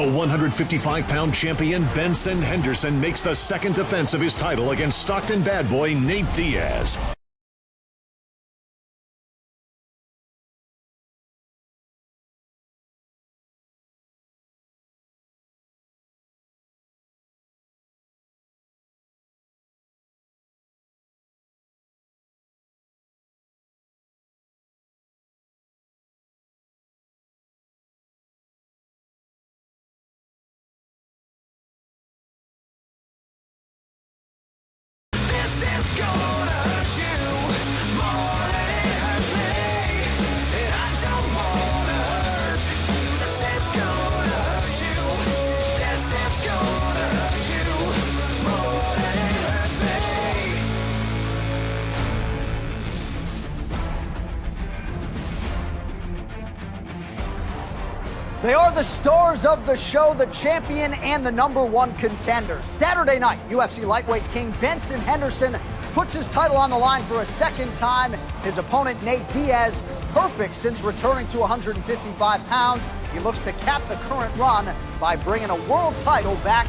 The 155-pound champion Benson Henderson makes the second defense of his title against Stockton bad boy Nate Diaz. They are the stars of the show, the champion and the #1 contender. Saturday night, UFC lightweight king Benson Henderson puts his title on the line for a second time. His opponent, Nate Diaz, perfect since returning to 155 pounds. He looks to cap the current run by bringing a world title back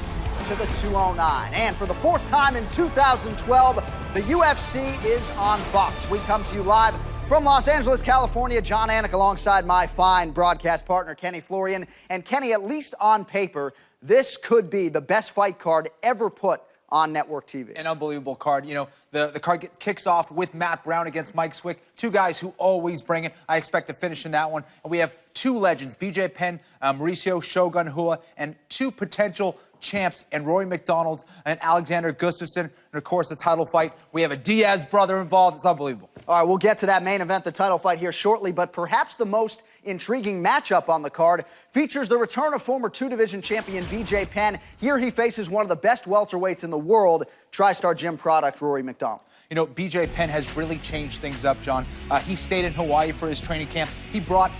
to the 209. And for the fourth time in 2012, the UFC is on Fox. We come to you live from Los Angeles, California. John Anik alongside my fine broadcast partner, Kenny Florian. And Kenny, at least on paper, this could be the best fight card ever put on network TV. An unbelievable card. You know, the card kicks off with Matt Brown against Mike Swick. Two guys who always bring it. I expect to finish in that one. And we have two legends, BJ Penn, Mauricio Shogun Rua, and two potential champs, and Rory McDonald and Alexander Gustafsson. And of course, the title fight. We have a Diaz brother involved. It's unbelievable. All right, we'll get to that main event, the title fight, here shortly, but perhaps the most intriguing matchup on the card features the return of former two-division champion BJ Penn. Here he faces one of the best welterweights in the world, TriStar Gym product Rory McDonald. You know, BJ Penn has really changed things up, John. He stayed in Hawaii for his training camp. He brought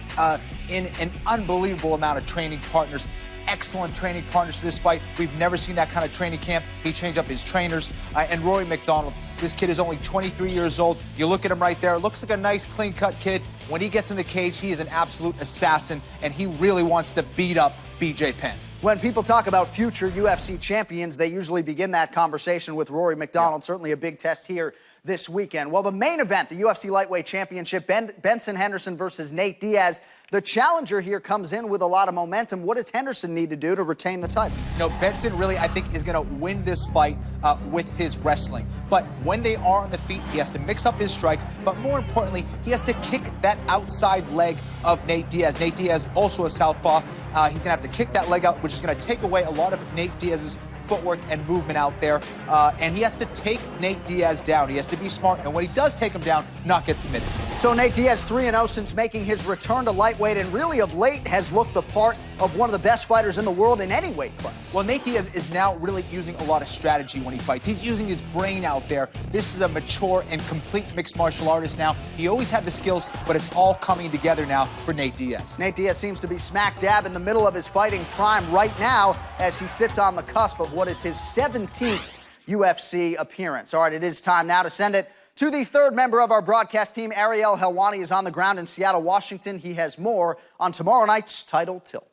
in an unbelievable amount of training partners. Excellent training partners for this fight. We've never seen that kind of training camp. He changed up his trainers. And Rory McDonald, this kid is only 23 years old. You look at him right there. Looks like a nice, clean-cut kid. When he gets in the cage, he is an absolute assassin, and he really wants to beat up BJ Penn. When people talk about future UFC champions, they usually begin that conversation with Rory McDonald. Yeah. Certainly a big test here this weekend. Well, the main event, the UFC Lightweight Championship, Benson Henderson versus Nate Diaz. The challenger here comes in with a lot of momentum. What does Henderson need to do to retain the title? No, Benson really, I think, is going to win this fight with his wrestling. But when they are on the feet, he has to mix up his strikes. But more importantly, he has to kick that outside leg of Nate Diaz. Nate Diaz, also a southpaw. He's going to have to kick that leg out, which is going to take away a lot of Nate Diaz's footwork and movement out there, and he has to take Nate Diaz down. He has to be smart, and when he does take him down, not get submitted. So Nate Diaz 3-0 since making his return to lightweight, and really of late has looked the part of one of the best fighters in the world in any weight class. Well, Nate Diaz is now really using a lot of strategy when he fights. He's using his brain out there. This is a mature and complete mixed martial artist now. He always had the skills, but it's all coming together now for Nate Diaz. Nate Diaz seems to be smack dab in the middle of his fighting prime right now as he sits on the cusp of what is his 17th UFC appearance. All right, it is time now to send it to the third member of our broadcast team. Ariel Helwani is on the ground in Seattle, Washington. He has more on tomorrow night's title tilt.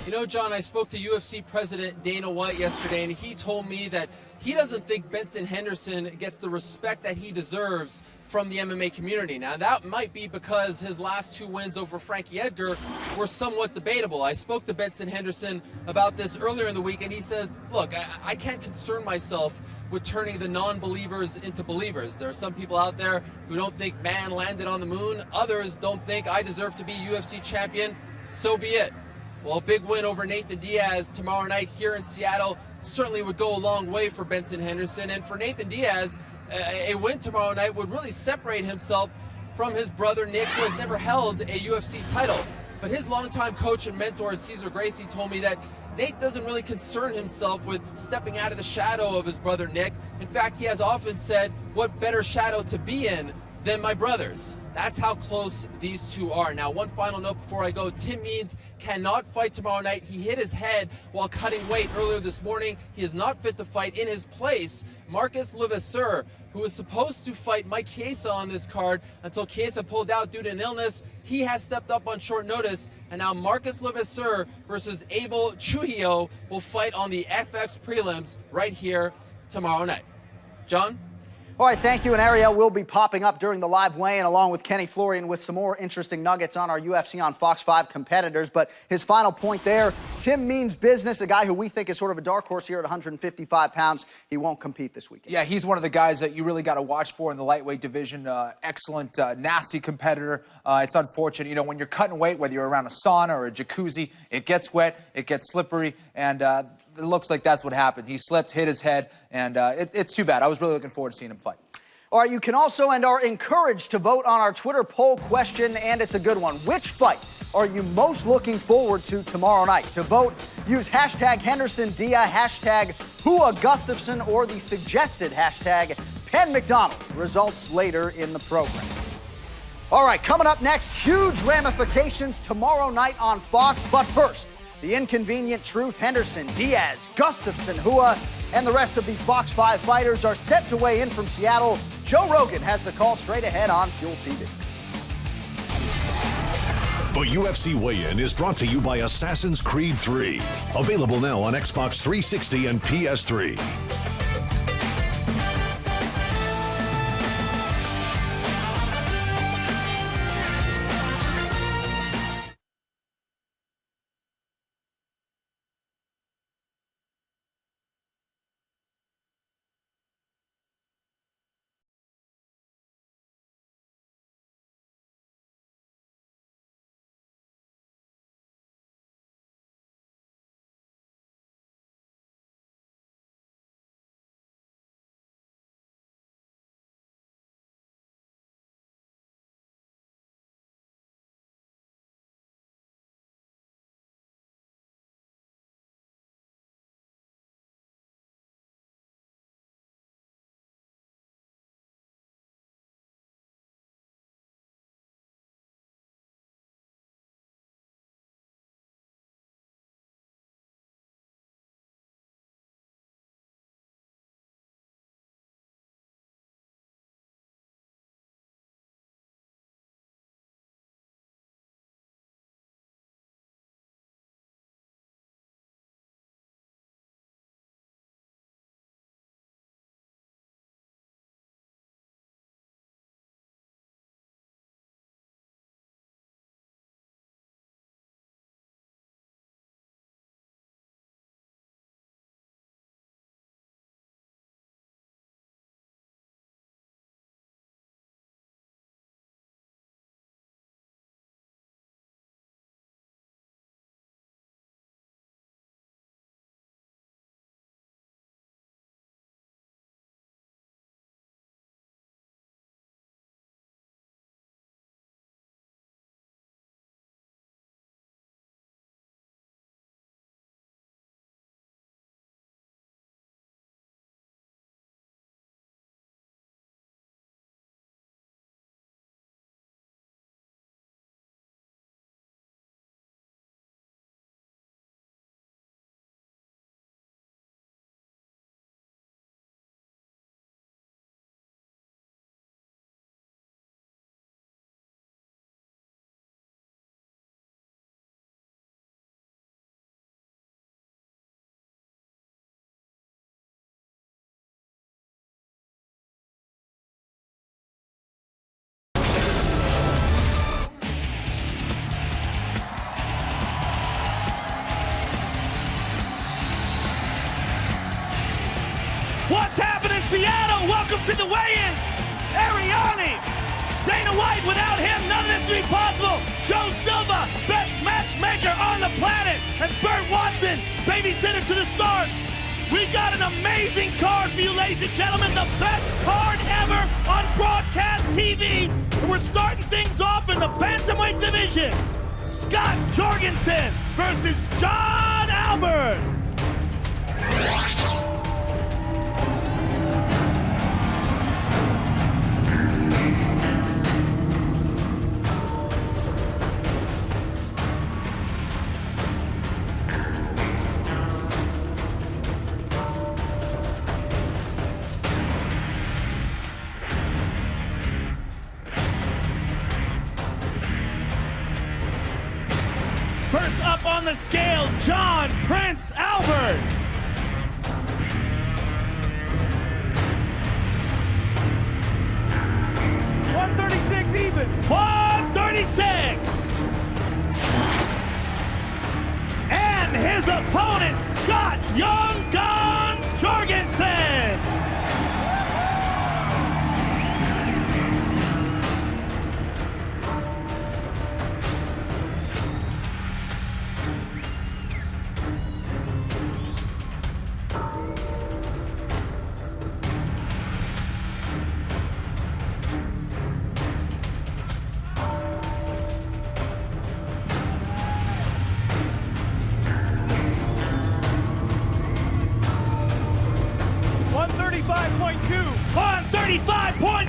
You know, John, I spoke to UFC President Dana White yesterday, and he told me that he doesn't think Benson Henderson gets the respect that he deserves from the MMA community. Now, that might be because his last two wins over Frankie Edgar were somewhat debatable. I spoke to Benson Henderson about this earlier in the week, and he said, look, I can't concern myself with turning the non-believers into believers. There are some people out there who don't think man landed on the moon. Others don't think I deserve to be UFC champion. So be it. Well, a big win over Nathan Diaz tomorrow night here in Seattle certainly would go a long way for Benson Henderson. And for Nathan Diaz, a win tomorrow night would really separate himself from his brother Nick, who has never held a UFC title. But his longtime coach and mentor, Cesar Gracie, told me that Nate doesn't really concern himself with stepping out of the shadow of his brother Nick. In fact, he has often said, what better shadow to be in than my brothers. That's how close these two are. Now, one final note before I go. Tim Means cannot fight tomorrow night. He hit his head while cutting weight earlier this morning. He is not fit to fight. In his place, Marcus Levasseur, who was supposed to fight Mike Chiesa on this card until Chiesa pulled out due to an illness. He has stepped up on short notice, and now Marcus Levasseur versus Abel Trujillo will fight on the FX prelims right here tomorrow night. John? All right, thank you. And Ariel will be popping up during the live weigh-in along with Kenny Florian with some more interesting nuggets on our UFC on Fox 5 competitors. But his final point there, Tim Means Business, a guy who we think is sort of a dark horse here at 155 pounds. He won't compete this weekend. Yeah, he's one of the guys that you really got to watch for in the lightweight division. Excellent, nasty competitor. It's unfortunate, you know, when you're cutting weight, whether you're around a sauna or a jacuzzi, it gets wet, it gets slippery, and it looks like that's what happened. He slipped, hit his head, and it's too bad. I was really looking forward to seeing him fight. All right, you can also and are encouraged to vote on our Twitter poll question, and it's a good one. Which fight are you most looking forward to tomorrow night? To vote, use hashtag Henderson Diaz, hashtag Hua Gustafson, or the suggested hashtag Penn McDonald. Results later in the program. All right, coming up next, huge ramifications tomorrow night on Fox. But first, the inconvenient truth: Henderson, Diaz, Gustafson, Hua, and the rest of the Fox 5 fighters are set to weigh in from Seattle. Joe Rogan has the call straight ahead on Fuel TV. The UFC Weigh-In is brought to you by Assassin's Creed 3. Available now on Xbox 360 and PS3. What's happening, Seattle? Welcome to the weigh-ins. Ariani, Dana White, without him, none of this would be possible. Joe Silva, best matchmaker on the planet. And Burt Watson, babysitter to the stars. We got an amazing card for you, ladies and gentlemen. The best card ever on broadcast TV. And we're starting things off in the bantamweight division. Scott Jorgensen versus John Albert. the scale, John Prince Albert. Even. 136. And his opponent, Scott Young Guns Jorgensen.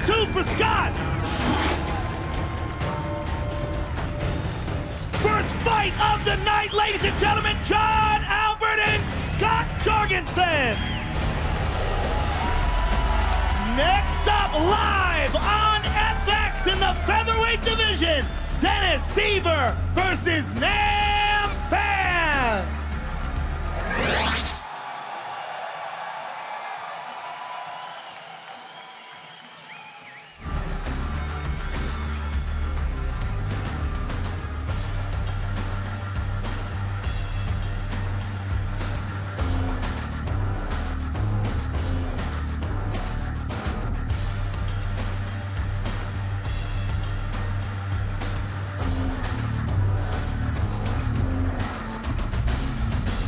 .2 for Scott. First fight of the night, ladies and gentlemen, John Albert and Scott Jorgensen. Next up, live on FX in the featherweight division, Dennis Seaver versus Nam Fan.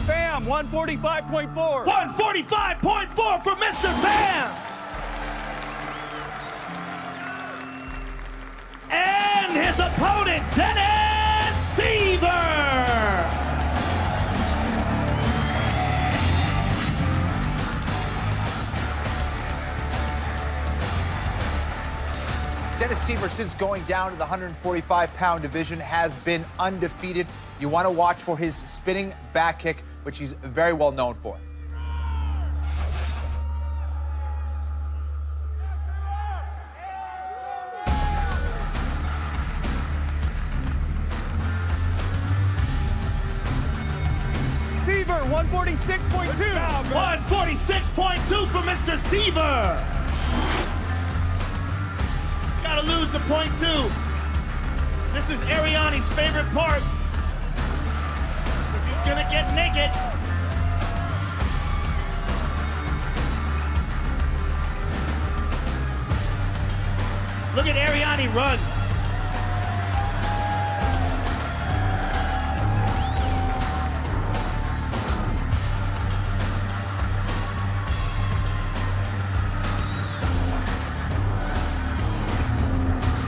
Bam, 145.4. 145.4 for Mr. Bam. And his opponent, Dennis Seaver. Dennis Seaver, since going down to the 145-pound division, has been undefeated. You want to watch for his spinning back kick, which he's very well known for. Seaver, 146.2. 146.2 for Mr. Seaver. Gotta lose the .2. This is Ariani's favorite part, because he's gonna get naked. Look at Ariani run.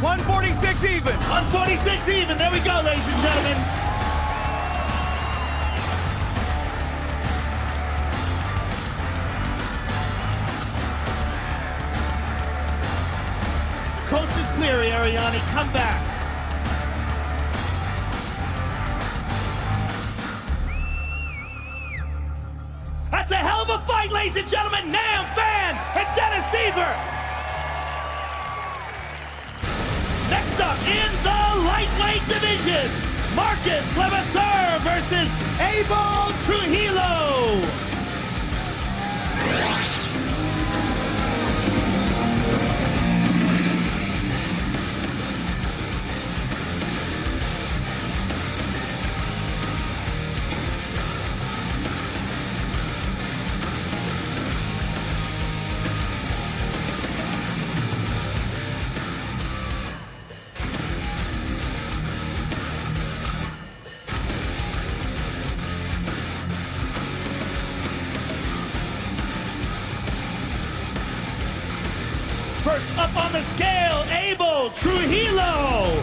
.146 even. 146 even. There we go, ladies and gentlemen. The coast is clear, Ariani. Come back. That's a hell of a fight, ladies and gentlemen. Nam Fan and Dennis Seaver. Next up in the lightweight division, Marcus Levasseur versus Abel Trujillo. First up on the scale, Abel Trujillo.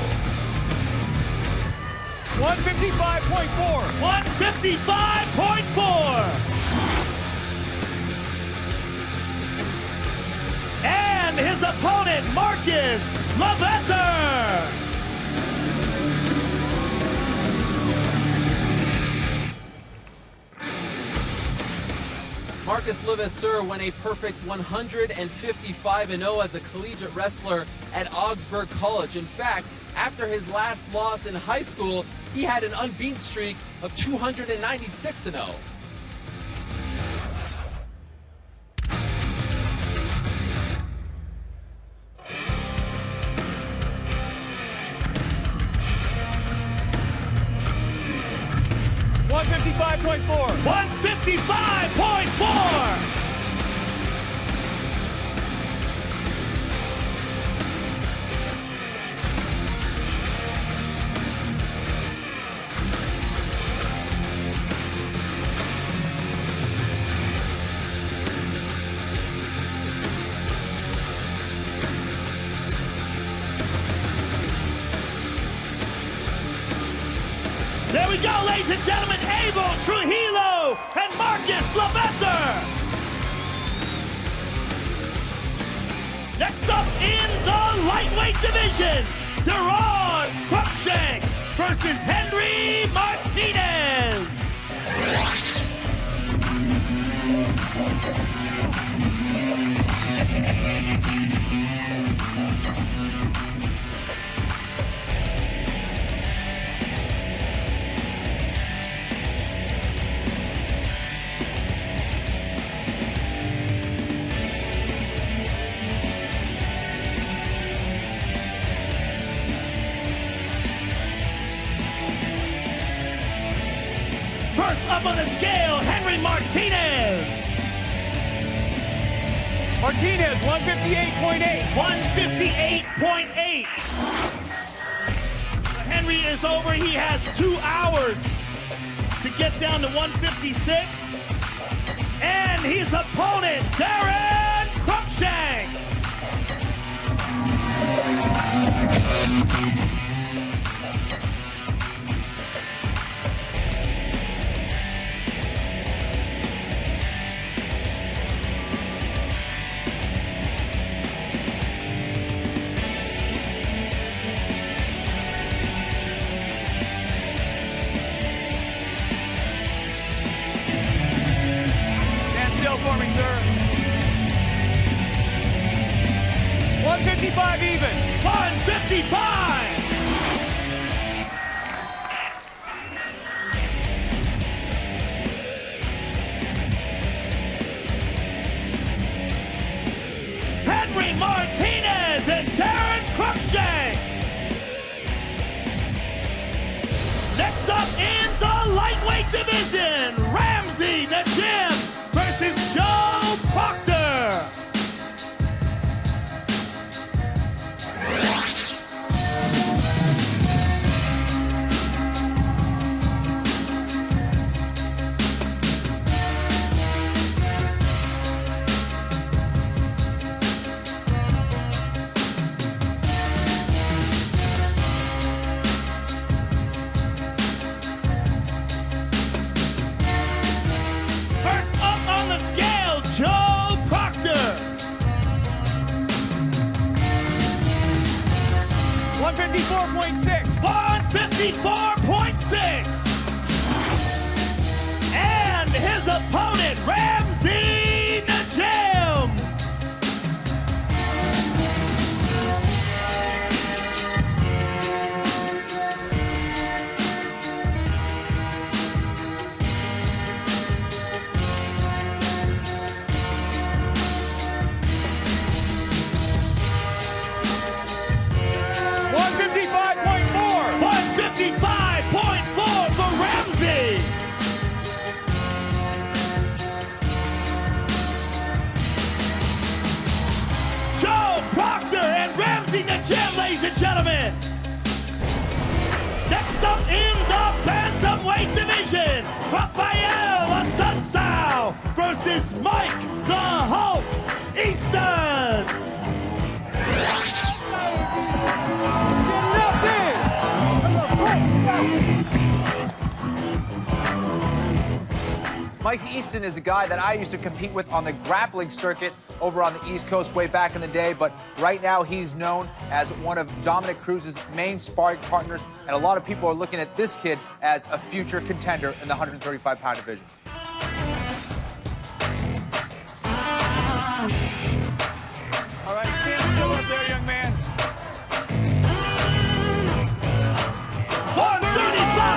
155.4. 155.4. And his opponent, Marcus Levasseur. Marcus Levasseur went a perfect 155-0 as a collegiate wrestler at Augsburg College. In fact, after his last loss in high school, he had an unbeaten streak of 296-0. $155.4. 155.4. There we go, ladies and gentlemen, Abel Trujillo and Marcus LeVesser. Next up in the lightweight division, Deron Cruikshank versus Henry Martinez. First up on the scale, Henry Martinez. Martinez, 158.8. 158.8. Henry is over. He has 2 hours to get down to 156. And his opponent, Deron Cruikshank. For me, sir. 155 even. 155. Henry Martinez and Deron Cruikshank. Next up in the lightweight division, Ramsey Najim versus Joe Proctor. First up on the scale, Joe Proctor. 154.6. 154.6. And his opponent, Ramsey Najim. $155.4 for Ramsey. Joe Proctor and Ramsey Najim, ladies and gentlemen. Next up in the bantamweight division, Rafael Asuncao versus Mike the Hulk Easton. Mike Easton is a guy that I used to compete with on the grappling circuit over on the East Coast way back in the day, but right now he's known as one of Dominic Cruz's main sparring partners, and a lot of people are looking at this kid as a future contender in the 135-pound division. All right, stand still up there, young man. 135.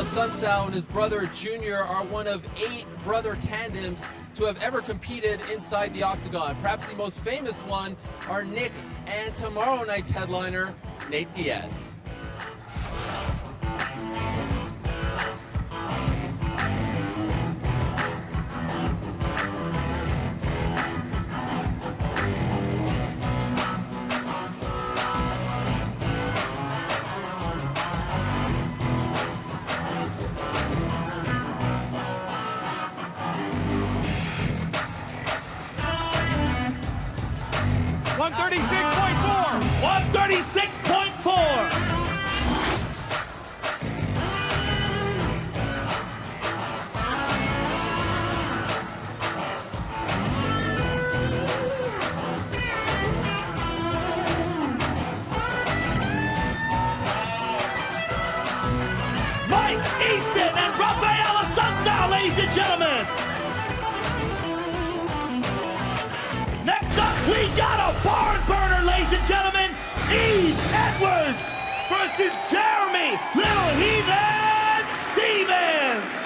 Assunção and his brother Junior are one of 8 brother tandems to have ever competed inside the octagon. Perhaps the most famous one are Nick and tomorrow night's headliner, Nate Diaz. Ladies and gentlemen, next up we got a barn burner, ladies and gentlemen. Eve Edwards versus Jeremy Little Heathen Stevens.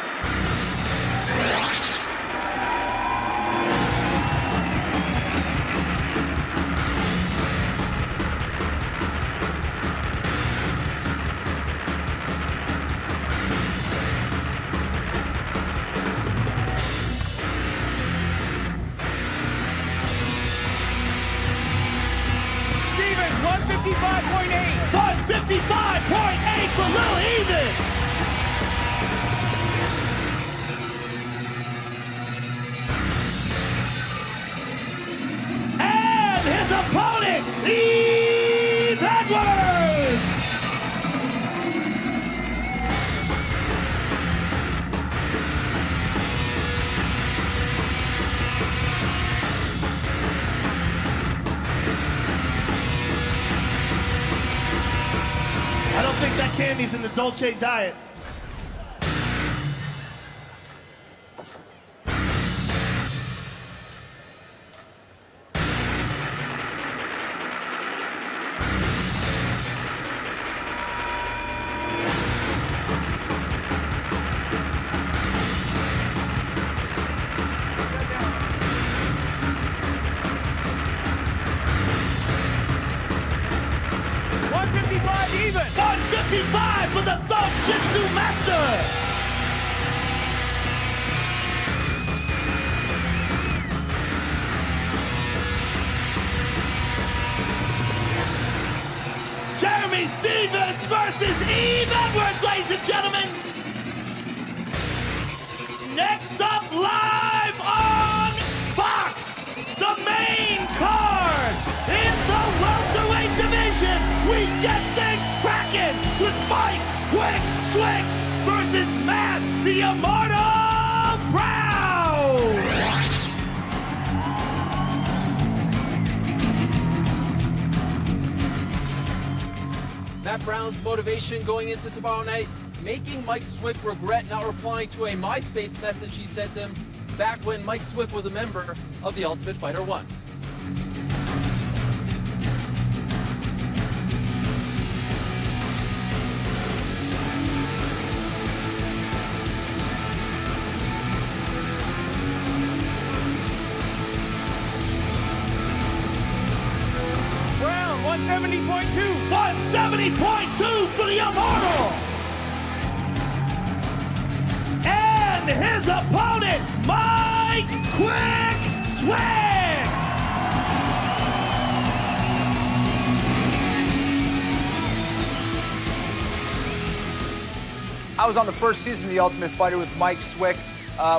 Stevens, 155.8. 155.8 for Little Heathen. And his opponent, Eve Edwards. I don't think that candy's in the Dolce diet. Even. 155 for the Thumb Jitsu Master. Jeremy Stevens versus Eve Edwards, ladies and gentlemen. Next up, live on Fox, the main card in the welterweight division. We get things cracking with Mike Quick Swick versus Matt the Immortal Brown. Matt Brown's motivation going into tomorrow night, making Mike Swick regret not replying to a MySpace message he sent him back when Mike Swick was a member of the Ultimate Fighter 1. Brown, 170.2. 170.2 for the Immortal. And his opponent, Mike Quick Swick. I was on the first season of The Ultimate Fighter with Mike Swick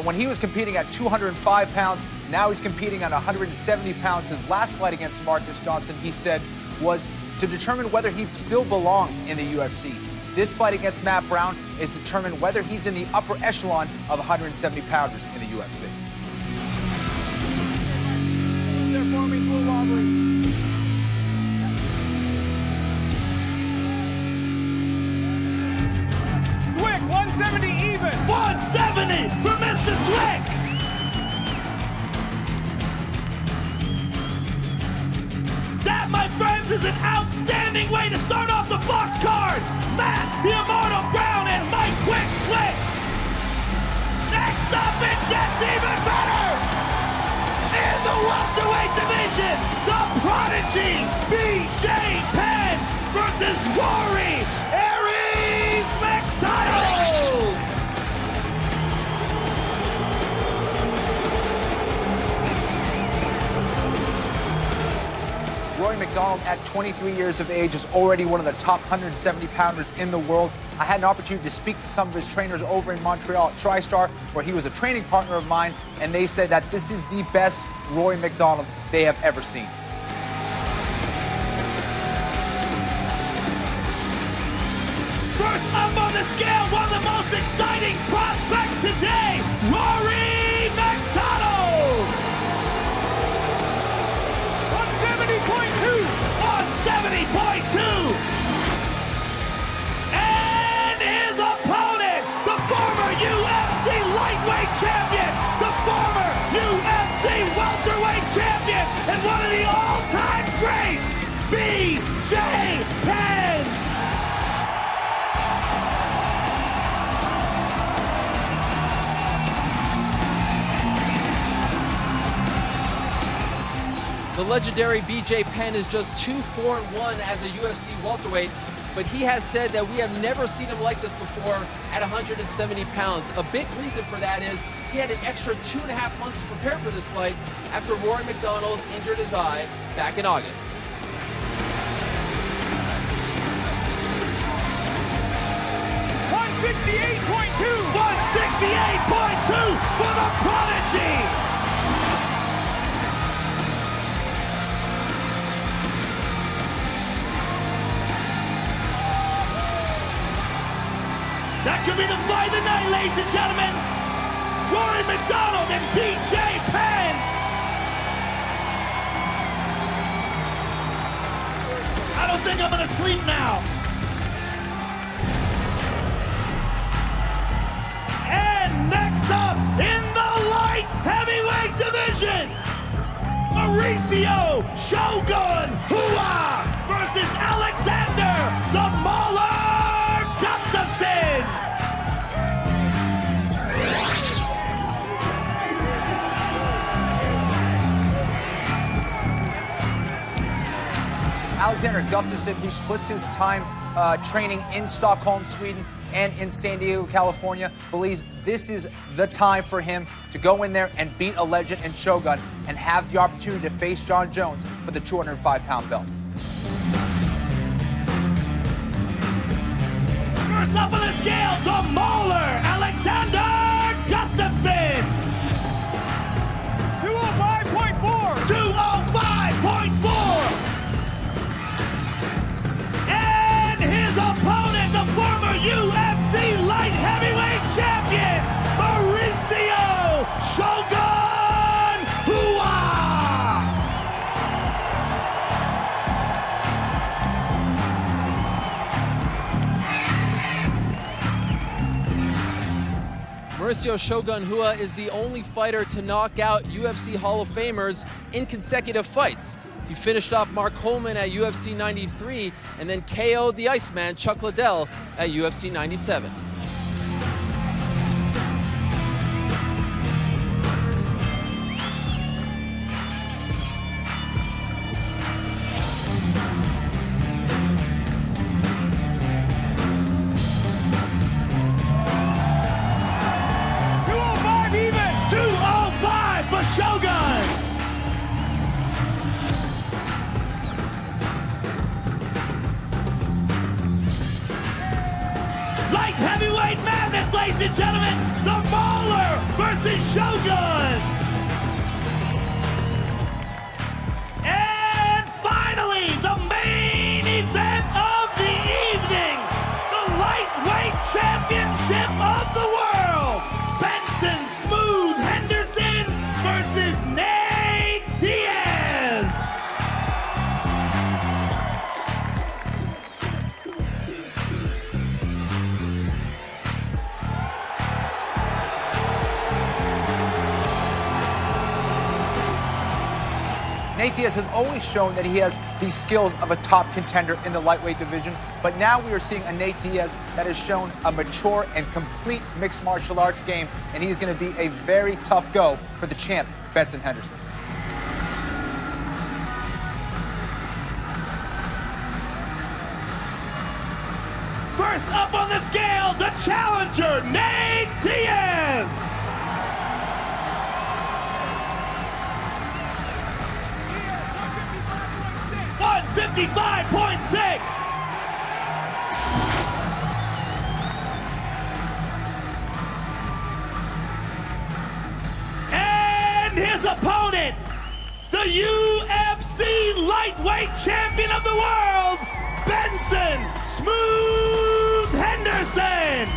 when he was competing at 205 pounds. Now he's competing at 170 pounds. His last fight against Marcus Johnson, he said, was to determine whether he still belonged in the UFC. This fight against Matt Brown is to determine whether he's in the upper echelon of 170-pounders in the UFC. Their forming's a little wobbly. Swick, 170 even. 170 for Mr. Swick. That, my friends, is an outstanding way to start off the Fox card. Matt the Immortal Brown and Mike Quick Swick prodigy, BJ Penn versus Rory McDonald. Rory McDonald, at 23 years of age, is already one of the top 170 pounders in the world. I had an opportunity to speak to some of his trainers over in Montreal at TriStar, where he was a training partner of mine, and they said that this is the best Rory McDonald they have ever seen. First up on the scale, one of the most exciting prospects today, Rory McDonald. 170.2. 170.2. And his opponent, the former UFC lightweight champion, the former UFC welterweight champion, and one of the all-time greats, BJ Penn. The legendary BJ Penn is just 2-4-1 as a UFC welterweight, but he has said that we have never seen him like this before at 170 pounds. A big reason for that is he had an extra 2.5 months to prepare for this fight after Rory McDonald injured his eye back in August. $168.2. 168.2 for the prodigy. That could be the fight of the night, ladies and gentlemen. Rory McDonald and BJ Penn. I don't think I'm gonna sleep now. And next up in the light heavyweight division, Mauricio Shogun Hua versus Alexander the Mauler Gustafsson. Alexander Gustafsson, who splits his time training in Stockholm, Sweden, and in San Diego, California, believes this is the time for him to go in there and beat a legend in Shogun and have the opportunity to face John Jones for the 205-pound belt. First up on the scale, the Mauler, Alexander Gustafsson. 205.4. 205.4. And his opponent, the former UFC light heavyweight champion, Mauricio Shogun Hua. Mauricio Shogun Hua is the only fighter to knock out UFC Hall of Famers in consecutive fights. He finished off Mark Coleman at UFC 93 and then KO'd the Iceman Chuck Liddell at UFC 97. Shogun! Light heavyweight madness, ladies and gentlemen! The Mauler versus Shogun! And finally, the main event of the evening! The lightweight championship of the world! Benson Smooth Henderson versus Nate Diaz. Nate Diaz has always shown that he has the skills of a top contender in the lightweight division, but now we are seeing a Nate Diaz that has shown a mature and complete mixed martial arts game, and he's going to be a very tough go for the champ, Benson Henderson. First up on the scale, the challenger, Nate Diaz. 155.6. And his opponent, the UFC lightweight champion of the world, Benson Smooth Henderson.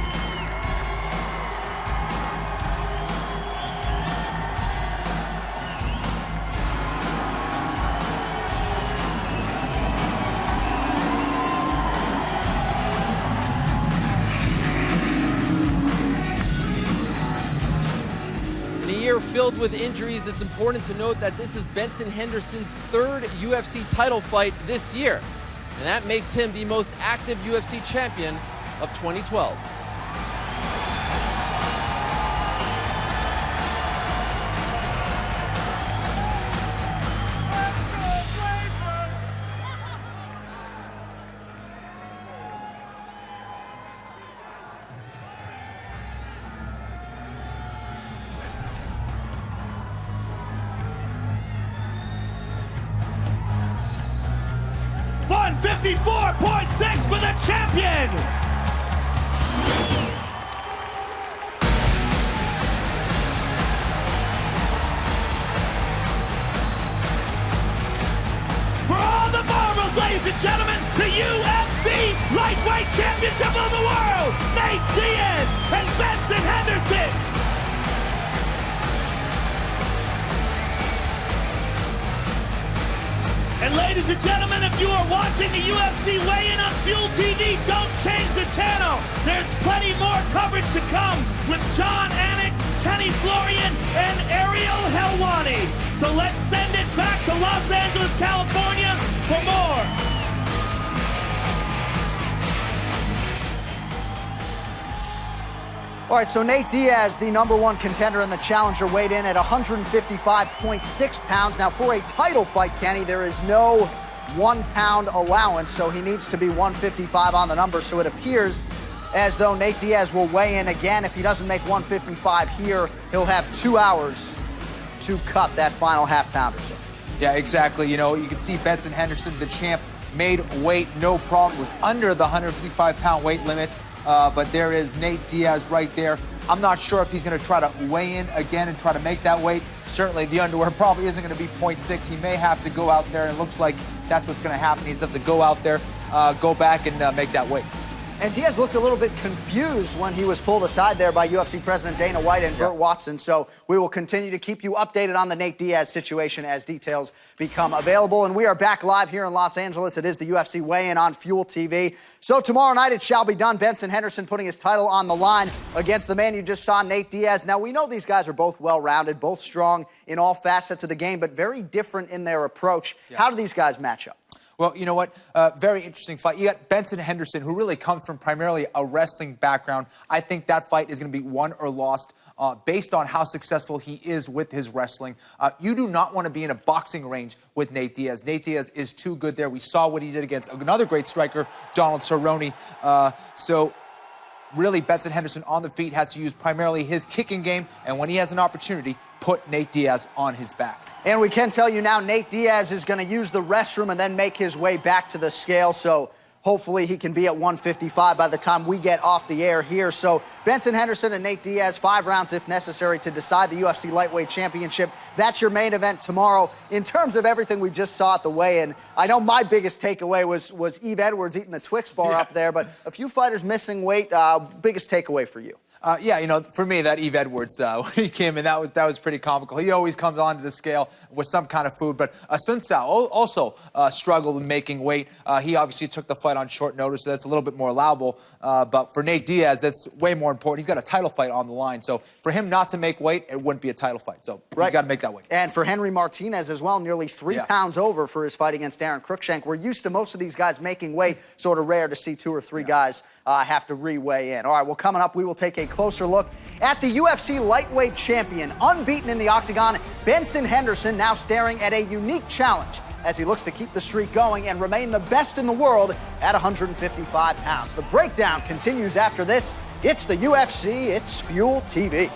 In a year filled with injuries, it's important to note that this is Benson Henderson's third UFC title fight this year, and that makes him the most active UFC champion of 2012. $154.6 for the champion. For all the marbles, ladies and gentlemen, the UFC lightweight championship of the world, Nate Diaz and Benson Henderson. And ladies and gentlemen, if you are watching the UFC weigh-in on Fuel TV, don't change the channel. There's plenty more coverage to come with John Anik, Kenny Florian, and Ariel Helwani. So let's send it back to Los Angeles, California for more. All right, so Nate Diaz, the #1 contender in the challenger, weighed in at 155.6 pounds. Now, for a title fight, Kenny, there is no 1 pound allowance, so he needs to be 155 on the number. So it appears as though Nate Diaz will weigh in again. If he doesn't make 155 here, he'll have 2 hours to cut that final half pounder. So. Yeah, exactly. You know, you can see Benson Henderson, the champ, made weight, no problem, was under the 155-pound weight limit. But there is Nate Diaz right there. I'm not sure if he's going to try to weigh in again and try to make that weight. Certainly, the underwear probably isn't going to be 0.6. He may have to go out there, and it looks like that's what's going to happen. He needs to have to go out there, go back, and make that weight. And Diaz looked a little bit confused when he was pulled aside there by UFC President Dana White and Burt Watson. So we will continue to keep you updated on the Nate Diaz situation as details become available. And we are back live here in Los Angeles. It is the UFC weigh-in on Fuel TV. So tomorrow night it shall be done. Benson Henderson putting his title on the line against the man you just saw, Nate Diaz. Now, we know these guys are both well-rounded, both strong in all facets of the game, but very different in their approach. Yeah. How do these guys match up? Well, you know what? Very interesting fight. You got Benson Henderson, who really comes from primarily a wrestling background. I think that fight is going to be won or lost based on how successful he is with his wrestling. You do not want to be in a boxing range with Nate Diaz. Nate Diaz is too good there. We saw what he did against another great striker, Donald Cerrone. So really, Benson Henderson on the feet has to use primarily his kicking game, and when he has an opportunity, put Nate Diaz on his back. And we can tell you now, Nate Diaz is going to use the restroom and then make his way back to the scale. So hopefully he can be at 155 by the time we get off the air here. So Benson Henderson and Nate Diaz, 5 rounds if necessary to decide the UFC Lightweight Championship. That's your main event tomorrow. In terms of everything we just saw at the weigh-in, I know my biggest takeaway was Yves Edwards eating the Twix bar up there, but a few fighters missing weight. Biggest takeaway for you? Yeah, you know, for me, that Yves Edwards, when he came in, that was pretty comical. He always comes onto the scale with some kind of food. But Sun Tzu also struggled in making weight. He obviously took the fight on short notice, so that's a little bit more allowable. But for Nate Diaz, that's way more important. He's got a title fight on the line. So for him not to make weight, it wouldn't be a title fight. So he's got to make that weight. And for Henry Martinez as well, nearly 3 pounds over for his fight against Darren Cruikshank. We're used to most of these guys making weight. Sort of rare to see 2 or 3 guys have to re-weigh in. All right, well, coming up, we will take a closer look at the UFC lightweight champion, unbeaten in the octagon, Benson Henderson, now staring at a unique challenge. as he looks to keep the streak going and remain the best in the world at 155 pounds. The breakdown continues after this. It's the UFC, it's Fuel TV.